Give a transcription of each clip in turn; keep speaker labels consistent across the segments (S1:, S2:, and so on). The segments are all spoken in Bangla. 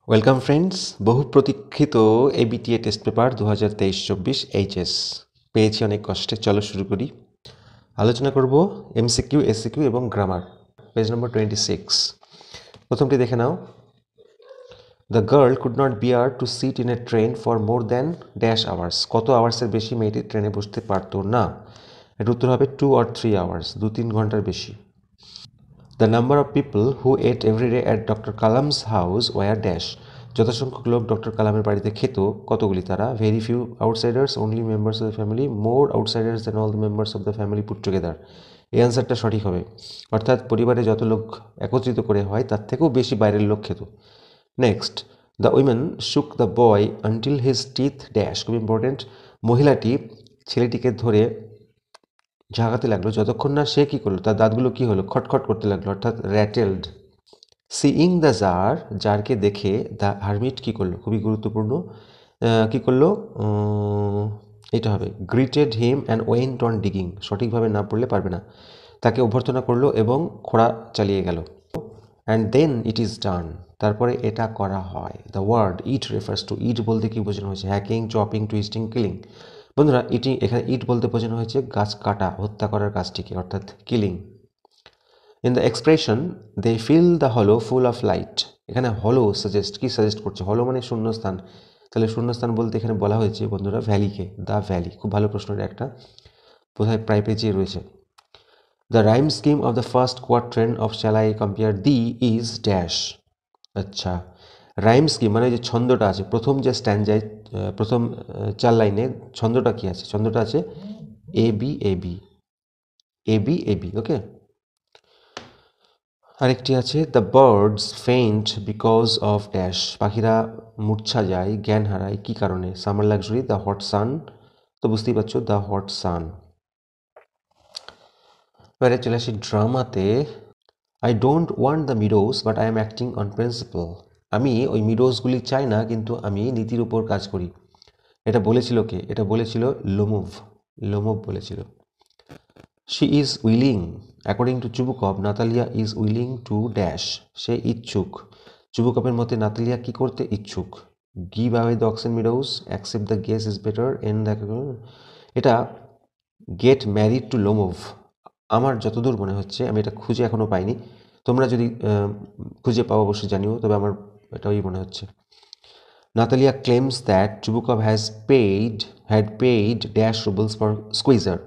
S1: ওয়েলকাম ফ্রেন্ডস, বহু প্রতীক্ষিত এবিটিএ টেস্ট পেপার 2023-24 এইচএস পেয়েছি অনেক কষ্টে। চলো শুরু করি। আলোচনা করব এমসিকিউ, এসসিকিউ এবং গ্রামার। Page number 26। প্রথমটি দেখে নাও। The girl could not bear to sit in a train for more than dash hours. কত আওয়ার্সের বেশি মেয়েটি ট্রেনে বসতে পারতো না? এর উত্তর হবে 2 or 3 আওয়ার্স, 2-3 ঘন্টার বেশি। The number of people who ate every day at Dr. Kalam's house were dash. যত সংখ্যক লোক ডক্টর কালামের বাড়িতে খেত কতগুলি তারা? Very few outsiders, only members of the family, more outsiders than all the members of the family put together. এই অ্যান্সারটা সঠিক হবে, অর্থাৎ পরিবারে যত লোক একত্রিত করে হয় তার থেকেও বেশি বাইরের লোক খেত। নেক্সট, দ্য উইমেন শুক the boy until his teeth dash. খুব ইম্পর্টেন্ট। মহিলাটি ছেলেটিকে ধরে ঝাঁকাতে লাগলো যতক্ষণ না সে কী করলো, তার দাঁতগুলো কী হলো, খটখট করতে লাগলো, অর্থাৎ র্যাটেলড। সিইং দ্য জার, জারকে দেখে দ্য হারমিট কী করলো, খুবই গুরুত্বপূর্ণ, কী করলো, এটা হবে greeted him and went on digging. সঠিকভাবে না পড়লে পারবে না। তাকে অভ্যর্থনা করলো এবং খোঁড়া চালিয়ে গেল। And then it is done, তারপরে এটা করা হয়। The word it refers to, it বলতে কী বোঝানো হয়েছে? Hacking, chopping, twisting, killing. বন্ধুরা, এখানে ইট বলতে বোঝানো হয়েছে গাছ কাটা, হত্যা করার কাজটিকে, অর্থাৎ killing. In the expression they feel the hollow full of light, এখানে হলো কি সাজেস্ট করছে? হলো মানে শূন্যস্থান, তাহলে শূন্যস্থান বলতে এখানে বলা হয়েছে বন্ধুরা ভ্যালিকে, দ্য ভ্যালি। খুব ভালো প্রশ্নের একটা, বোধহয় প্রায় পেজে রয়েছে। The rhyme scheme of the first quatrain of shall I compare thee is dash. আচ্ছা, রাইম স্কিম মানে যে ছন্দটা আছে প্রথম যে স্ট্যান্ডায়, প্রথম 4 লাইনে ছন্দটা কি আছে? ছন্দটা আছে A B A B, A B A B. Okay, আরেকটি আছে the birds faint because of dash. পাখিরা মূর্ছা যায়, জ্ঞান হারায় কী কারণে? Summer luxury, the hot sun. তো বুঝতেই পারছো, দ্য হট সান। এবারে চলে আসি ড্রামাতে। I don't want the meadows but I am acting on principle. আমি ওই মিডোজগুলি চাই না, কিন্তু আমি নীতির উপর কাজ করি। এটা বলেছিল কে? এটা বলেছিল লোমোভ, লোমোভ বলেছিল। She is willing, according to Chubukov Natalia is willing to dash. সে ইচ্ছুক। চুবুকভের মতে নাতালিয়া কী করতে ইচ্ছুক? Give away the oxen meadows, accept the guess is better, and the, এটা গেট ম্যারিড টু লোমোভ। আমার যতদূর মনে হচ্ছে, আমি এটা খুঁজে এখনও পাইনি, তোমরা যদি খুঁজে পাও অবশ্যই জানিও, তবে আমার এটাই মনে হচ্ছে। Natalia claims that Chubukov had paid dash roubles for Squeezer.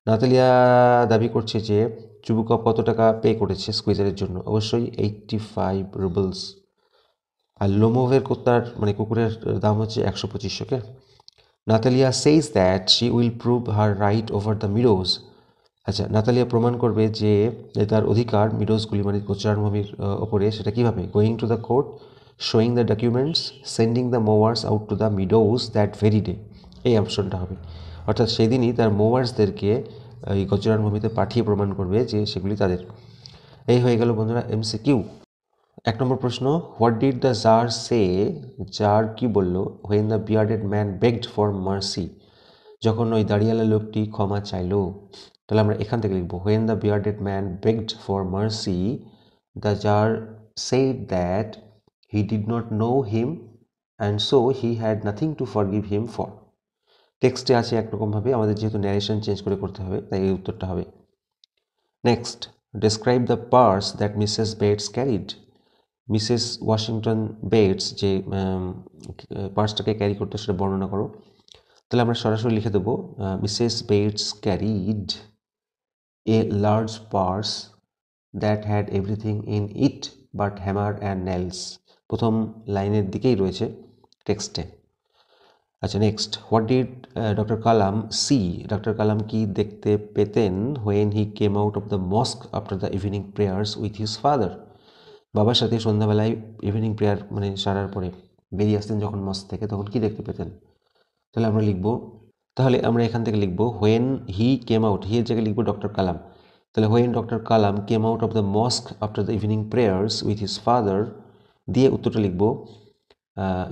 S1: Natalia দাবি করছে যে চুবুকভ কত টাকা পে করেছে স্কুইজারের জন্য? অবশ্যই 85 রুবলস। আর লোমোভের কুকুরের দাম হচ্ছে 125। ওকে, Natalia says that she will prove her right over the meadows. আচ্ছা, নাতালিয়া প্রমাণ করবে যে তার অধিকার মিডোজগুলি মানে গোচরণভূমির ওপরে, সেটা কীভাবে? Going to the court, showing the documents, sending the mowers out to the meadows that very day. এই অপশনটা হবে, অর্থাৎ সেদিনই তার মোয়ার্সদেরকে এই গোচরণভূমিতে পাঠিয়ে প্রমাণ করবে যে সেগুলি তাদের। এই হয়ে গেল বন্ধুরা এমসিকিউ। 1 নম্বর প্রশ্ন, what did the tsar say? Tsar কি বলল? When the bearded man begged for mercy, যখন ওই দাড়িয়ালা লোকটি ক্ষমা চাইল। তাহলে আমরা এখান থেকে লিখব, when the bearded man begged for mercy the tsar said that he did not know him and so he had nothing to forgive him for. টেক্সটে আছে একরকমভাবে, আমাদের যেহেতু ন্যারেশন চেঞ্জ করে করতে হবে তাই এই উত্তরটা হবে। Next, describe the purse that Mrs Bates carried. Mrs Washington Bates যে পার্সটাকে ক্যারি করতে, সেটা বর্ণনা করো। তাহলে আমরা সরাসরি লিখে দেবো, Mrs Bates carried a large purse that had everything in it but hammer and nails. প্রথম লাইনের দিকেই রয়েছে টেক্সটে। আচ্ছা, next, what did doctor Kalam see? Doctor Kalam কি দেখতে পেতেন? When he came out of the mosque after the evening prayers with his father. বাবার সাথে সন্ধ্যাবেলায় ইভিনিং প্রেয়ার মানে সারার পরে বেরিয়ে আসতেন যখন মস্ক থেকে, তখন কি দেখতে পেতেন? তাহলে আমরা এখান থেকে লিখব হোয়েন হি কেম আউট, হি এর জায়গায় লিখব ডক্টর কালাম। তাহলে when doctor Kalam came out of the mosque after the evening prayers with his father দিয়ে উত্তরটা লিখব,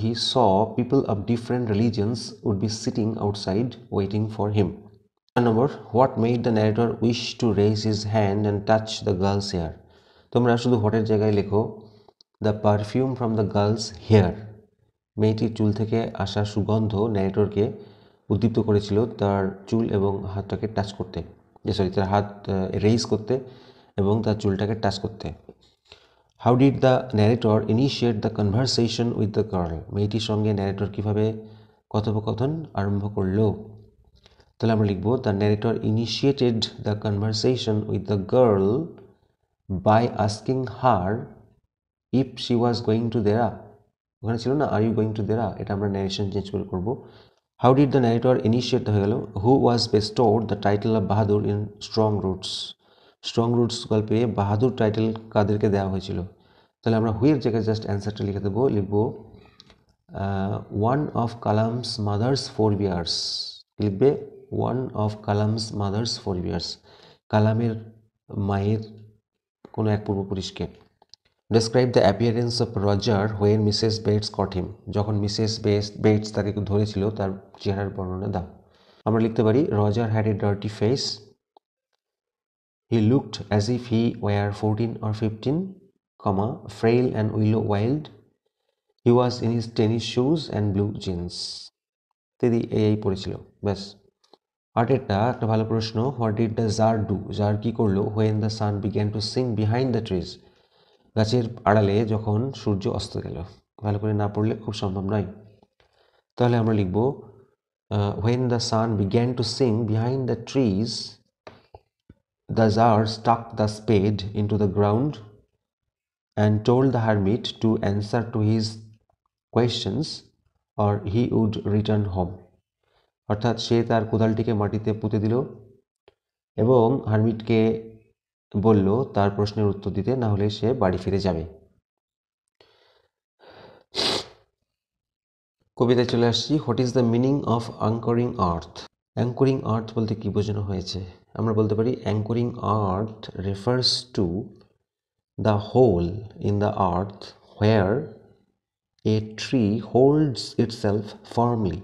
S1: he saw people of different religions would be sitting outside waiting for him. Number, what made the narrator wish to raise his hand and touch the girl's hair. তোমরা শুধু হোয়াটের জায়গায় লেখো the perfume from the girl's hair, মেয়েটির চুল থেকে আসা সুগন্ধ ন্যারেটরকে উদ্দীপ্ত করেছিল তার চুল এবং হাতটাকে টাচ করতে, তার হাত রেইজ করতে এবং তার চুলটাকে টাচ করতে। How did the narrator initiate the conversation with the girl, মেয়েটির সঙ্গে ন্যারেটর কীভাবে কথোপকথন আরম্ভ করলো? তাহলে আমরা লিখব the narrator initiated the conversation with the girl by asking her if she was going to Dehra. ওখানে ছিল না are you going to Dehra, এটা আমরা ন্যারেশন চেঞ্জ করে করবো। How did the narrator initiate হয়ে গেল who was bestowed the title of Bahadur in strong roots, strong roots গল্পে বাহাদুর টাইটেল কাদেরকে দেওয়া হয়েছিল? তাহলে আমরা হুইয়ের জায়গায় জাস্ট অ্যান্সারটা লিখে দেবো, লিখব one of Kalam's mother's forebears, লিখবে one of Kalam's mother's forebears, কালামের মায়ের কোনো এক পূর্বপুরুষকে। Describe the appearance of Roger when Mrs Bates caught him, যখন মিসেস বেটস তাকে ধরেছিল তার চেহারার বর্ণনা দাও। আমরা লিখতে পারি Roger had a dirty face, he looked as if he were 14 or 15, frail and willow wild, he was in his tennis shoes and blue jeans. দিদি এই পড়েছিল, ব্যাস। আটেরটা একটা ভালো প্রশ্ন, what did the jar do, jar কী করলো when the sun began to Singh behind the trees, গাছের আড়ালে যখন সূর্য অস্ত গেল। ভালো করে না পড়লে খুব সম্ভব নয়। তাহলে আমরা লিখব when the sun began to Singh behind the trees, the tsar stuck the spade into the ground and told the hermit to answer to his questions or he would return home. অর্থাৎ সে তার কোদালটিকে মাটিতে পুঁতে দিল এবং হারমিটকে বলল তার প্রশ্নের উত্তর দিতে, না হলে সে বাড়ি ফিরে যাবে। কবিতায় চলে আসছি। What is the meaning of anchoring earth, anchoring earth বলতে কী বোঝানো হয়েছে? আমরা বলতে পারি anchoring earth refers to the hole in the earth where a tree holds itself firmly,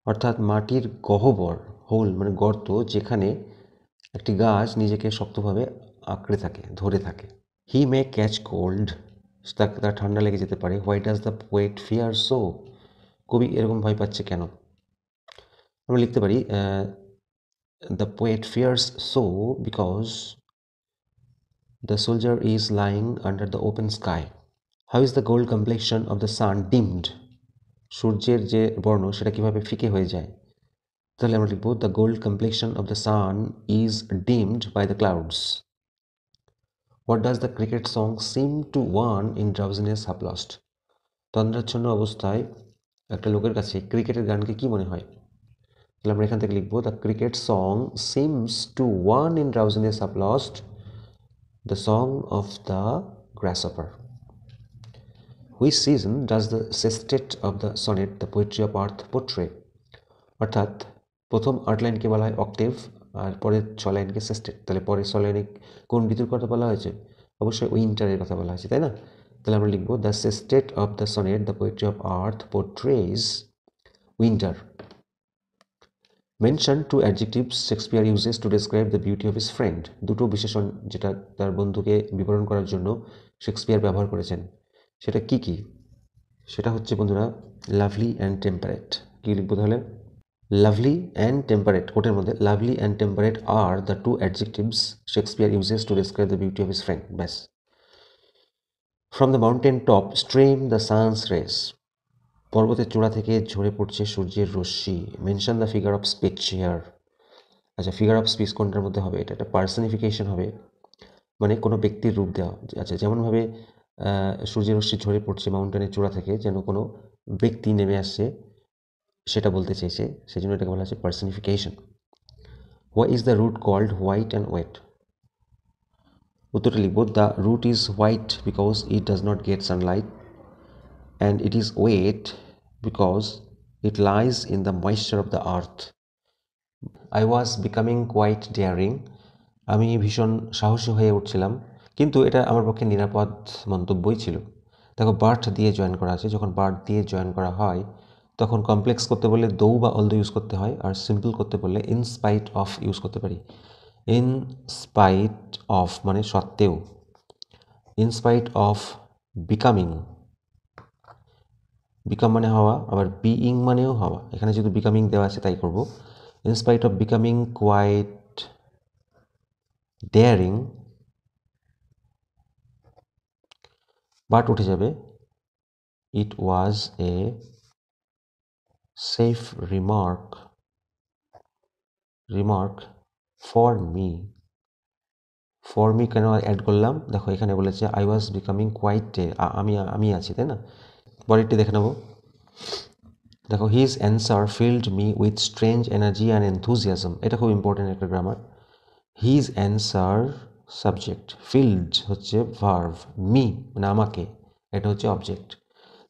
S1: অর্থাৎ মাটির গহ্বর, হোল মানে গর্ত, যেখানে একটি গাছ নিজেকে শক্তভাবে আঁকড়ে থাকে, ধরে থাকে। হি মে ক্যাচ কোল্ড, তার ঠান্ডা লেগে যেতে পারে। Why does the poet fear so, কবি এরকম ভয় পাচ্ছে কেন? আমরা লিখতে পারি the poet fears so because the soldier is lying under the open sky. How is the gold complexion of the sun dimmed, সূর্যের যে বর্ণ সেটা কীভাবে ফিকে হয়ে যায়? তাহলে আমরা লিখব the gold complexion of the sun is dimmed by the clouds. What does the cricket song seem to one in drowsiness half lost, তন্দ্রাচ্ছন্ন অবস্থায় একটা লোকের কাছে ক্রিকেটের গানকে কী মনে হয়? তাহলে আমরা এখান থেকে লিখব the cricket song seems to one in drowsiness half lost the song of the grasshopper. Which season does the sestet of the sonnet the poetry of earth portray, অর্থাৎ প্রথম 8 লাইনকে বলা হয় অক্টেভ আর পরের 6 লাইনকে সেস্টেট। তাহলে পরের 6 লাইনে কোন ঋতুর কথা বলা হয়েছে? অবশ্যই উইন্টারের কথা বলা হয়েছে, তাই না? তাহলে আমরা লিখব the sestet of the sonnet the poetry of earth portrays winter. Mention two adjectives Shakespeare uses to describe the beauty of his friend, দুটো বিশেষণ যেটা তার বন্ধুকে বিবরণ করার জন্য শেক্সপিয়ার ব্যবহার করেছেন, সেটা কি কি? সেটা হচ্ছে বন্ধুরা লাভলি অ্যান্ড টেম্পারেট। কী লিখবো তাহলে? লাভলি অ্যান্ড টেম্পারেট, কোটের মধ্যে লাভলি অ্যান্ড টেম্পারেট আর the two adjectives Shakespeare uses to describe the beauty of his friend, ব্যাস। From the mountain top stream the sun's rays, পর্বতের চূড়া থেকে ঝরে পড়ছে সূর্যের রশ্মি। Mention the figure of speech here, আচ্ছা ফিগার অফ স্পিচ কোনটার মধ্যে হবে? এটা একটা পার্সনিফিকেশন হবে, মানে কোনো ব্যক্তির রূপ দেওয়া। আচ্ছা যেমনভাবে সূর্যের রশ্মি ঝরে পড়ছে মাউন্টেনের চূড়া থেকে, যেন কোনো ব্যক্তি নেমে আসছে সেটা বলতে চেয়েছে, সেই জন্য এটাকে বলা হচ্ছে personification. Why is the root called white and wet, উত্তরটা লিখব the root is white because it does not get sunlight and it is wet because it lies in the moisture of the earth. I was becoming quite daring, আমি ভীষণ সাহসী হয়ে উঠছিলাম, কিন্তু এটা আমার পক্ষে নিরাপদ মন্তব্যই ছিল। দেখো বার্থ দিয়ে জয়েন করা আছে, যখন বার্থ দিয়ে জয়েন করা হয় তখন কমপ্লেক্স করতে বললে দৌ বা অলদো ইউজ করতে হয়, আর সিম্পল করতে বললে ইন স্পাইট অফ ইউজ করতে পারি। ইন স্পাইট অফ মানে সত্ত্বেও, in spite of becoming, become মানে হওয়া, আবার বিইং মানেও হওয়া। এখানে যেহেতু বিকামিং দেওয়া আছে তাই করব। In spite of becoming quite daring, but উঠে যাবে, it was a safe remark for me. For me কেন অ্যাড করলাম, দেখো এখানে বলেছে আই ওয়াজ বিকামিং কোয়াইট, আমি আছি, তাই না? পরেরটি দেখে নেব। দেখো, his answer filled me with strange energy and enthusiasm. এটা খুব ইম্পর্টেন্ট একটা grammar. His answer subject, field হচ্ছে ভার্ভ, মি মানে আমাকে, এটা হচ্ছে অবজেক্ট।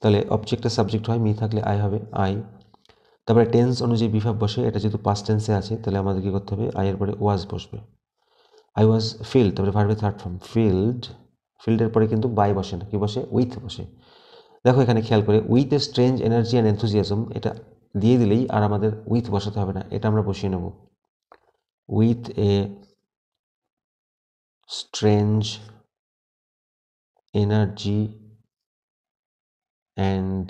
S1: তাহলে অবজেক্টের সাবজেক্ট হয়, মি থাকলে আই হবে, আই। তারপরে টেন্স অনুযায়ী বিভাগ বসে, এটা যেহেতু পাস্ট টেন্সে আছে তাহলে আমাদের কী করতে হবে, আইয়ের পরে ওয়াজ বসবে। আই ওয়াজ ফিল্ড, তারপরে ভার্বের থার্ড ফর্ম ফিল্ডের পরে কিন্তু বাই বসে না, কি বসে, উইথ বসে। দেখো এখানে খেয়াল করে, with a strange energy and enthusiasm, এটা দিয়ে দিলেই আর আমাদের উইথ বসাতে হবে না, এটা আমরা বসিয়ে নেব। With a strange energy and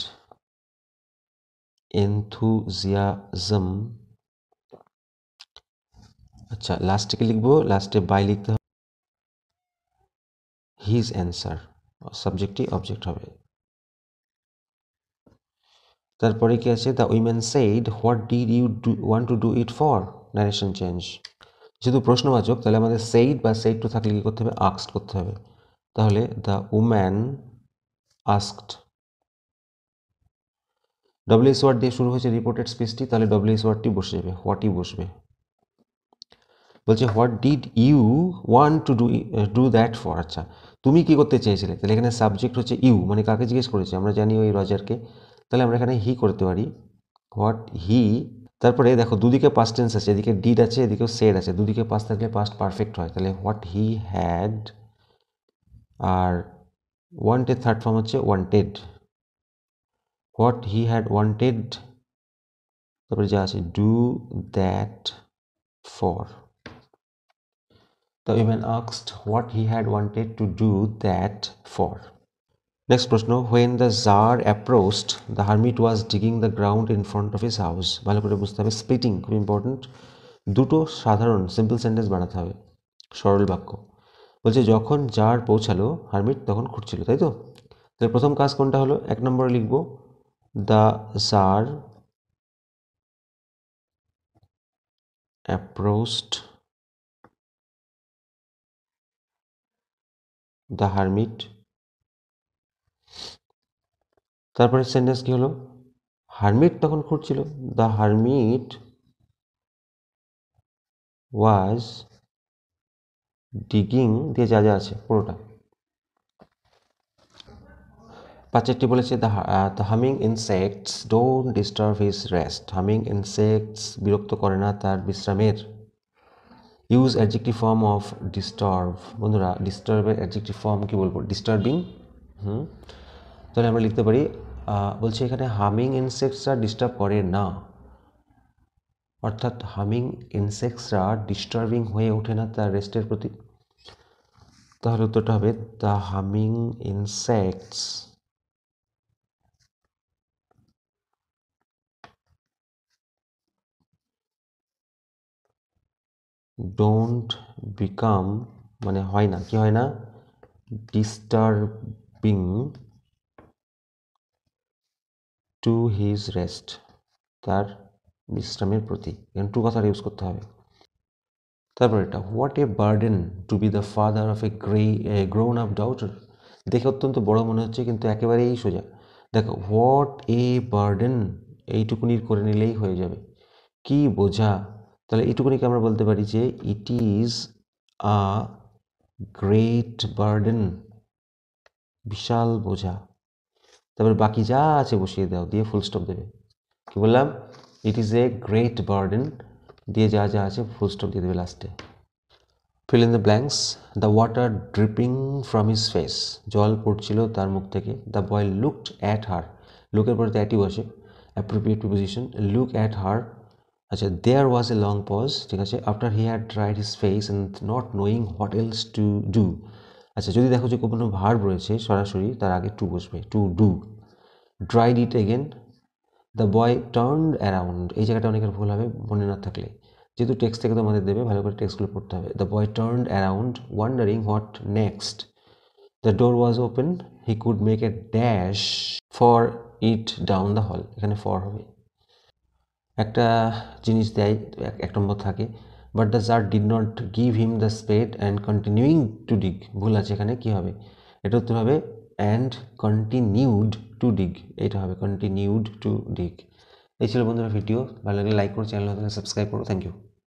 S1: enthusiasm, আচ্ছা লাস্টে কি লিখবো, লাস্টে বাই লিখতে হবে, হিজ অ্যান্সার, সাবজেক্টই অবজেক্ট হবে। তারপরে কি আছে, the women said what did you want to do it for, narration change. যেহেতু প্রশ্নবাচক তাহলে আমাদের সেইড বা সেইড টু থাকলে কী করতে হবে, আস্কড করতে হবে। তাহলে the woman asked, WH word দিয়ে শুরু হয়েছে রিপোর্টেড স্পিচটি, তাহলে ডব্লিউএস ওয়ার্ডটি বসে যাবে, হোয়াটই বসবে। বলছে what did you want to do that for, আচ্ছা তুমি কি করতে চেয়েছিলে, তাহলে এখানে সাবজেক্ট হচ্ছে ইউ, মানে কাকে জিজ্ঞেস করেছে, আমরা জানি ওই রজারকে, তাহলে আমরা এখানে হি করতে পারি, হোয়াট হি। তারপরে দেখো দুদিকে পাস্ট টেন্স আছে, এদিকে ডিড আছে, এদিকেও সেড আছে, দুদিকে পাস্ট থাকলে পাস্ট পারফেক্ট হয়, তাহলে হোয়াট হি হ্যাড, আর ওয়ান্টেড থার্ড ফর্ম হচ্ছে wanted, what he had wanted, তারপরে যা আছে do that for. The woman asked what he had wanted to do that for. Next প্রশ্ন, when the Tsar approached, the hermit was digging the ground in front of his house. ভালো করে বুঝতে হবে, স্প্লিটিং খুব ইম্পর্টেন্ট, দুটো সাধারণ সিম্পল সেন্টেন্স বানাতে হবে, সরল বাক্য। বলছে যখন জার পৌঁছালো, হারমিট তখন খুঁড়ছিল, তাই তো? তাহলে প্রথম কাজ কোনটা হলো, এক নম্বরে লিখব the tsar approached the hermit. তারপরে সেন্টেন্স কি হলো, হারমিট তখন খুঁড়ছিল, দ্য হারমিট ওয়াজ ডিগিং দিয়ে যা যা আছে পুরোটা। পাঁচেরটি বলেছে the humming insects don't disturb his rest, humming insects বিরক্ত করে না তার বিশ্রামের। Use adjective form of disturb, বন্ধুরা ডিস্টার্বের অ্যাডজেক্টিভ ফর্ম কি বলবো, ডিস্টার্বিং। তাহলে আমরা লিখতে পারি, বলছে এখানে হামিং ইনসেক্টসরা ডিস্টার্ব করে না, অর্থাৎ হামিং ইনসেক্টসরা ডিস্টার্বিং হয়ে ওঠে না তার রেস্টের প্রতি। তাহলে উত্তরটা হবে the humming insects don't become, মানে হয় না, কি হয় না, ডিস্টার্বিং টু হিজ রেস্ট, তার বিশ্রামের প্রতি, এখানে টু কথাটা ইউজ করতে হবে। তারপর এটা, what a burden to be the father of a grown up daughter. দেখে অত্যন্ত বড় মনে হচ্ছে কিন্তু একেবারেই সোজা। দেখো হোয়াট এ বার্ডেন, এইটুকুনি করে নিলেই হয়ে যাবে, কি বোঝা। তাহলে এইটুকুনিকে আমরা বলতে পারি যে it is a great burden, বিশাল বোঝা। তারপরে বাকি যা আছে বসিয়ে দাও, দিয়ে ফুল স্টপ দেবে। কি বললাম, it is a great burden দিয়ে যা যা আছে ফুল স্টপ দিয়ে দেবে লাস্টে। Fill in the blanks, the water dripping from his face, জল পড়ছিল তার মুখ থেকে। The boy looked at her, লুকের পরে দ্যাটই বসে, appropriate preposition, look at her. আচ্ছা, দেয়ার ওয়াজ এ লং পজ, ঠিক আছে, after he had dried his face and not knowing what else to do. আচ্ছা, যদি দেখো যে কোনো ভার্ব রয়েছে সরাসরি তার আগে টু বসবে, to do. Dried it again, the boy turned around, এই জায়গাটা অনেকের ভুল হবে মনে না থাকলে, যেহেতু টেক্সট থেকে তোমাদের দেবে, ভালো করে টেক্সটগুলো পড়তে হবে। The boy turned around wandering what next, the door was open, he could make a dash for it down the hall, এখানে ফর হবে। একটা জিনিস দেয়, এক নম্বর থাকে, but the jar did not give him the spade and continuing to dig, ভুল আছে এখানে, কী হবে, এটা উত্তর হবে অ্যান্ড কন্টিনিউড টু ডিগ, এটা হবে কন্টিনিউড টু ডিগ। এই ছিল বন্ধুরা ভিডিও, ভালো লাগলে লাইক করো, চ্যানেল সাবস্ক্রাইব করো, থ্যাংক ইউ।